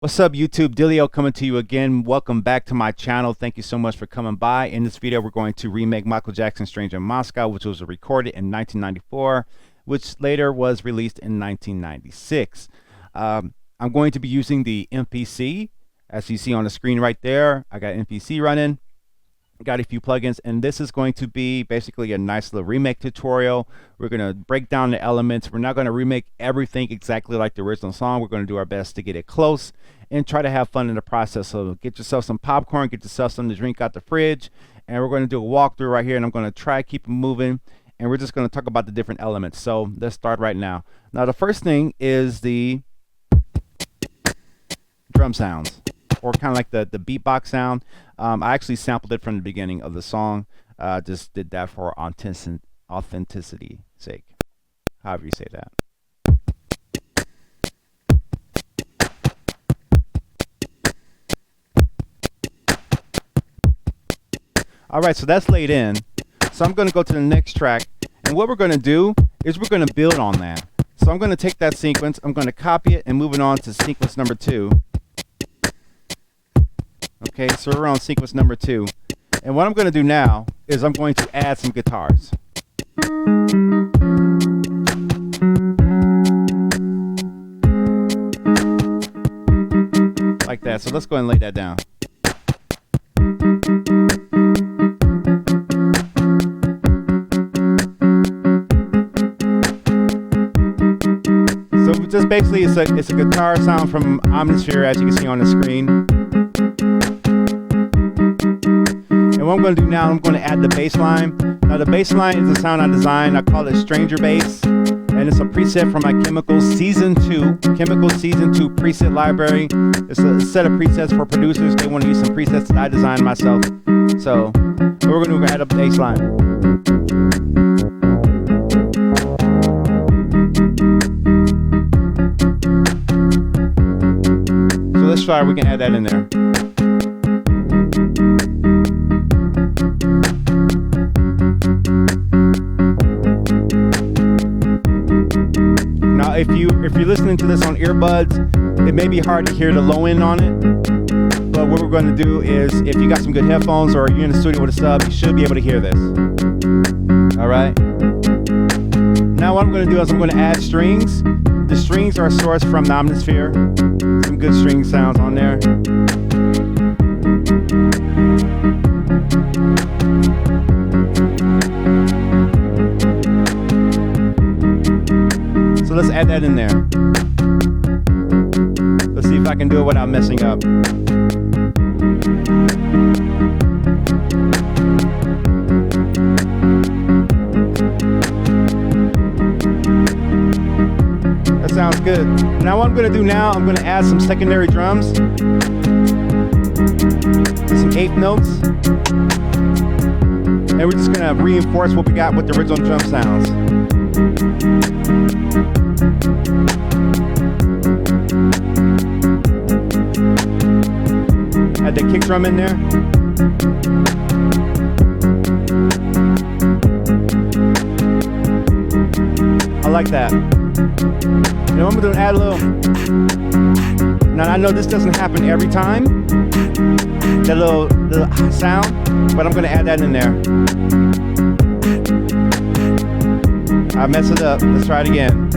What's up, YouTube? Dilio coming to you again. Welcome back to my channel. Thank you so much for coming by. In this video, we're going to remake Michael Jackson's Stranger in Moscow, which was recorded in 1994, which later was released in 1996. I'm going to be using the MPC, as you see on the screen right there. I got MPC running. Got a few plugins, and this is going to be basically a nice little remake tutorial. We're going to break down the elements. We're not going to remake everything exactly like the original song. We're going to do our best to get it close and try to have fun in the process. So get yourself some popcorn, get yourself something to drink out the fridge, and we're going to do a walkthrough right here, and I'm going to try to keep it moving, and we're just going to talk about the different elements. So let's start right now. Now the first thing is the drum sounds, or kind of like the beatbox sound. I actually sampled it from the beginning of the song. Just did that for authenticity sake, however you say that. All right, so that's laid in. So I'm going to go to the next track, and what we're going to do is we're going to build on that. So I'm going to take that sequence, I'm going to copy it and move it on to sequence number 2. Okay, so we're on sequence number 2. And what I'm going to do now is I'm going to add some guitars. Like that. So let's go ahead and lay that down. So just basically it's a guitar sound from Omnisphere, as you can see on the screen. And what I'm going to do now, I'm going to add the bass line. Now the bass line is a sound I designed. I call it Stranger Bass, and it's a preset from my Chemical Season 2 preset library. It's a set of presets for producers. They want to use some presets that I designed myself. So we're going to add a bass line. So let's try. We can add that in there. Now, if you're listening to this on earbuds, it may be hard to hear the low end on it. But what we're going to do is, if you got some good headphones or you're in the studio with a sub, you should be able to hear this. All right. Now, what I'm going to do is I'm going to add strings. The strings are sourced from the Omnisphere. Some good string sounds on there. So let's add that in there. Let's see if I can do it without messing up. That sounds good. Now what I'm going to do now, I'm going to add some secondary drums. Some eighth notes. And we're just going to reinforce what we got with the original drum sounds. Add the kick drum in there. I like that. You know, I'm going to add a little. Now I know this doesn't happen every time, that little sound, but I'm going to add that in there. I messed it up. Let's try it again.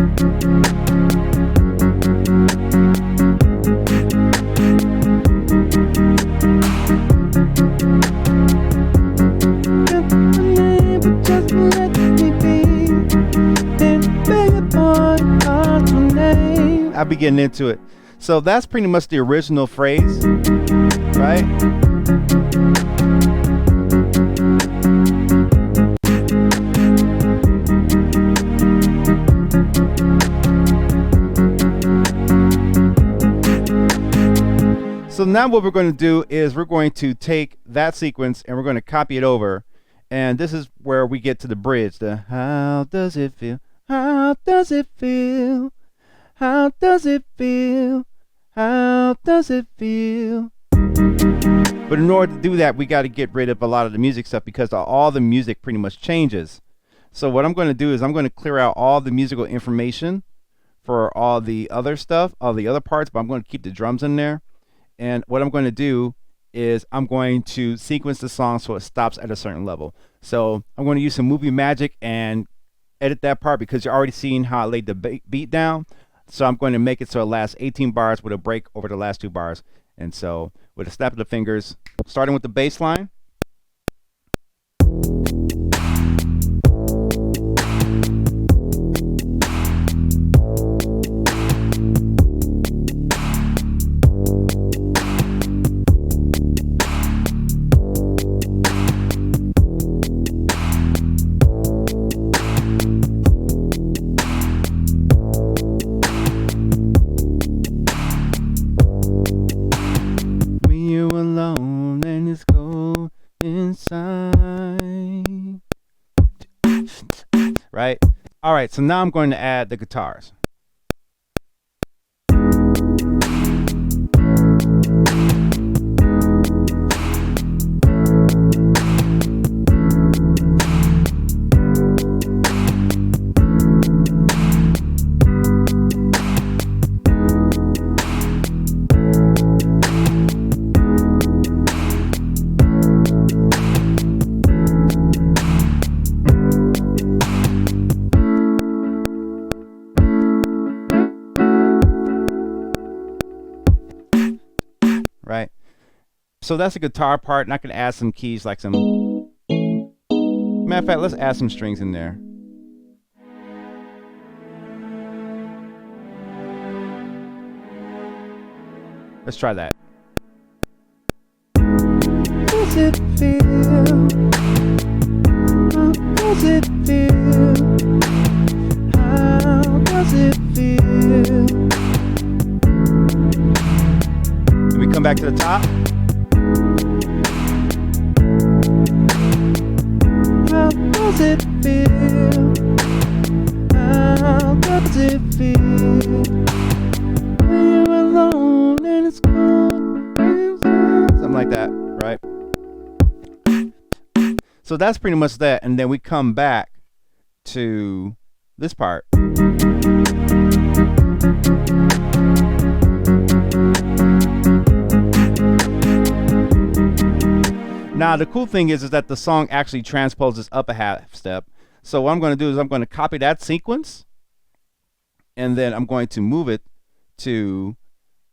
I'll be getting into it. So that's pretty much the original phrase, right? So now what we're going to do is we're going to take that sequence and we're going to copy it over. And this is where we get to the bridge. The how does it feel? How does it feel? How does it feel? How does it feel? But in order to do that, we got to get rid of a lot of the music stuff because all the music pretty much changes. So what I'm going to do is I'm going to clear out all the musical information for all the other stuff, all the other parts, but I'm going to keep the drums in there. And what I'm going to do is I'm going to sequence the song so it stops at a certain level. So I'm going to use some movie magic and edit that part because you're already seeing how I laid the beat down. So I'm going to make it so it lasts 18 bars with a break over the last 2 bars. And so with a snap of the fingers, starting with the bass line. Alone and it's cold inside. Right? All right, so now I'm going to add the guitars. Right? So that's the guitar part, and I can add some keys like some. Matter of fact, let's add some strings in there. Let's try that. Does it feel? How does it feel? How does it feel? Let me come back to the top. How does it feel? How does it feel? When you're alone and it's cold inside. Something like that, right? So that's pretty much that. And then we come back to this part. Now the cool thing is that the song actually transposes up a half step. So what I'm going to do is I'm going to copy that sequence, and then I'm going to move it to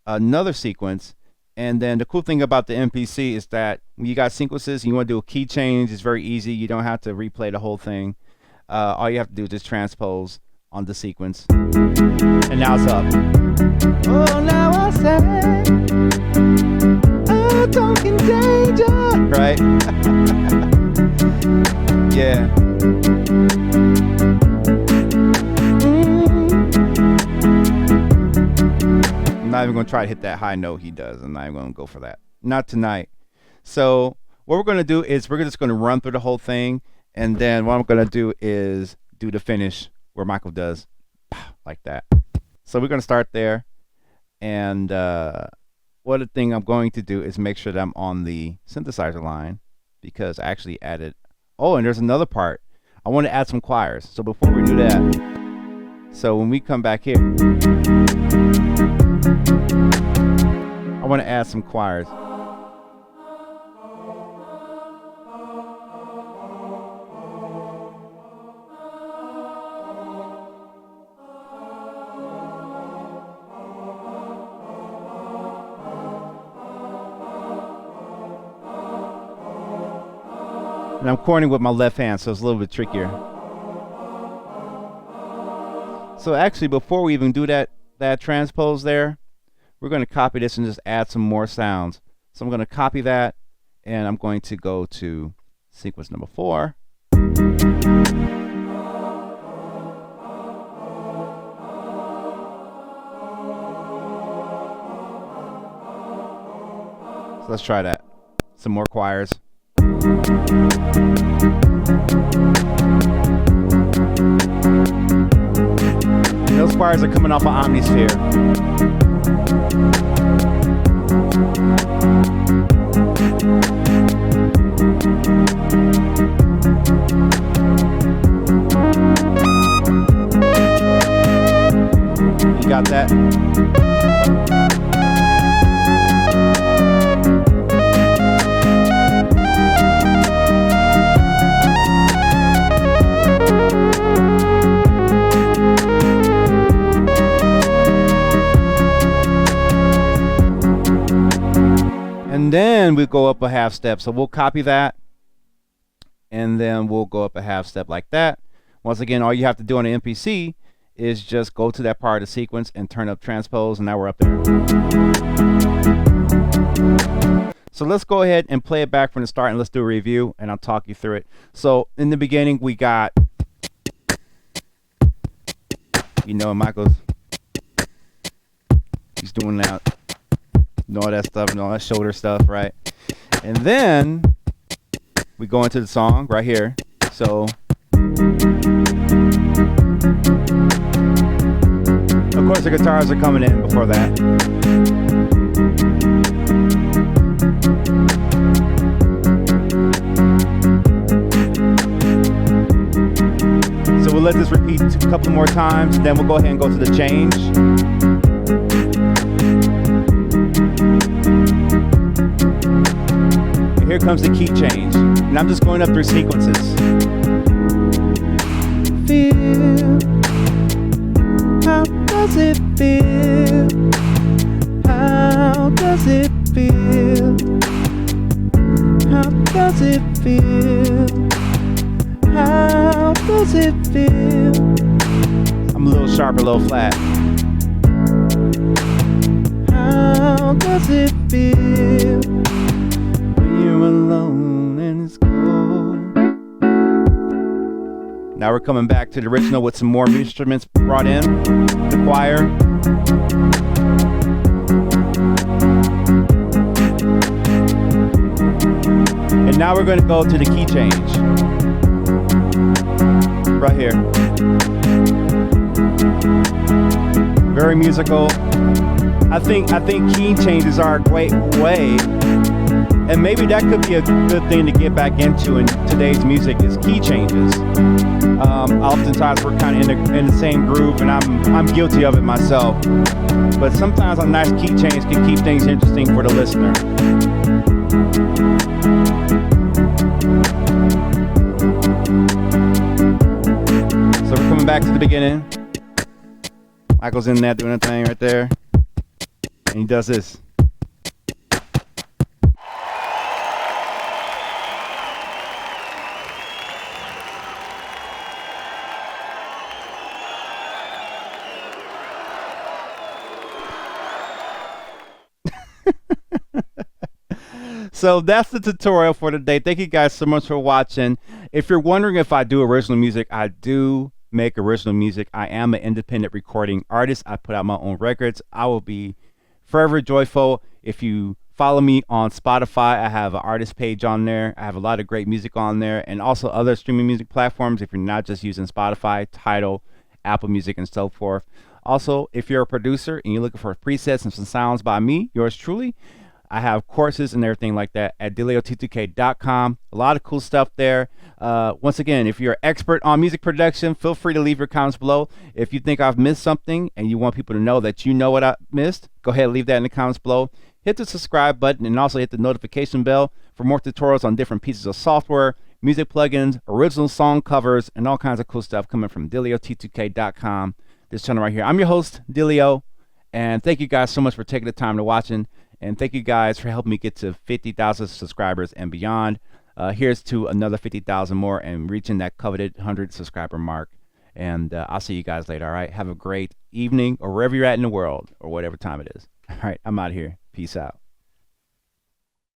another sequence. And then the cool thing about the MPC is that when you got sequences and you want to do a key change, it's very easy. You don't have to replay the whole thing. All you have to do is just transpose on the sequence. And now it's up. Oh, now I say, oh, talking danger. Right? Yeah. I'm not even going to try to hit that high note he does. I'm not even going to go for that. Not tonight. So what we're going to do is we're just going to run through the whole thing. And then what I'm going to do is do the finish where Michael does like that. So we're going to start there. And one thing I'm going to do is make sure that I'm on the synthesizer line because I actually added. Oh, and there's another part. I want to add some choirs. So before we do that, so when we come back here, I want to add some choirs. And I'm chording with my left hand, so it's a little bit trickier. So actually, before we even do that transpose there, we're going to copy this and just add some more sounds. So I'm going to copy that, and I'm going to go to sequence number 4. So let's try that. Some more choirs. Those choirs are coming off of Omnisphere. And then we go up a half step. So we'll copy that, and then we'll go up a half step like that. Once again, all you have to do on the MPC is just go to that part of the sequence and turn up transpose, and now we're up there. So let's go ahead and play it back from the start, and let's do a review, and I'll talk you through it. So in the beginning, we got, Michael's, he's doing that, all that stuff, and all that shoulder stuff, right? And then we go into the song right here. So of course the guitars are coming in before that. So we'll let this repeat a couple more times, then we'll go ahead and go to the change. And here comes the key change. And I'm just going up through sequences. Feel, how does it feel? How does it feel? How does it feel? How does it feel? I'm a little sharp, a little flat. How does it feel when you're alone and it's cold? Now we're coming back to the original with some more instruments brought in, the choir. And now we're going to go to the key change. Right here. Very musical. I think key changes are a great way, and maybe that could be a good thing to get back into in today's music is key changes. Oftentimes we're kind of in the same groove, and I'm guilty of it myself. But sometimes a nice key change can keep things interesting for the listener. So we're coming back to the beginning. Michael's in there doing a thing right there. And he does this. So that's the tutorial for today. Thank you guys so much for watching. If you're wondering if I do original music, I do make original music. I am an independent recording artist. I put out my own records. I will be forever joyful if you follow me on Spotify. I have an artist page on there. I have a lot of great music on there, and also other streaming music platforms if you're not just using Spotify, Tidal, Apple Music, and so forth. Also, if you're a producer and you're looking for presets and some sounds by me, yours truly, I have courses and everything like that at DelioT2K.com. A lot of cool stuff there. Once again, if you're an expert on music production, feel free to leave your comments below. If you think I've missed something and you want people to know that you know what I missed, go ahead and leave that in the comments below. Hit the subscribe button and also hit the notification bell for more tutorials on different pieces of software, music plugins, original song covers, and all kinds of cool stuff coming from DelioT2K.com. This channel right here. I'm your host, Delio, and thank you guys so much for taking the time to watching. And thank you guys for helping me get to 50,000 subscribers and beyond. Here's to another 50,000 more and reaching that coveted 100 subscriber mark. And I'll see you guys later, all right? Have a great evening or wherever you're at in the world or whatever time it is. All right, I'm out of here. Peace out.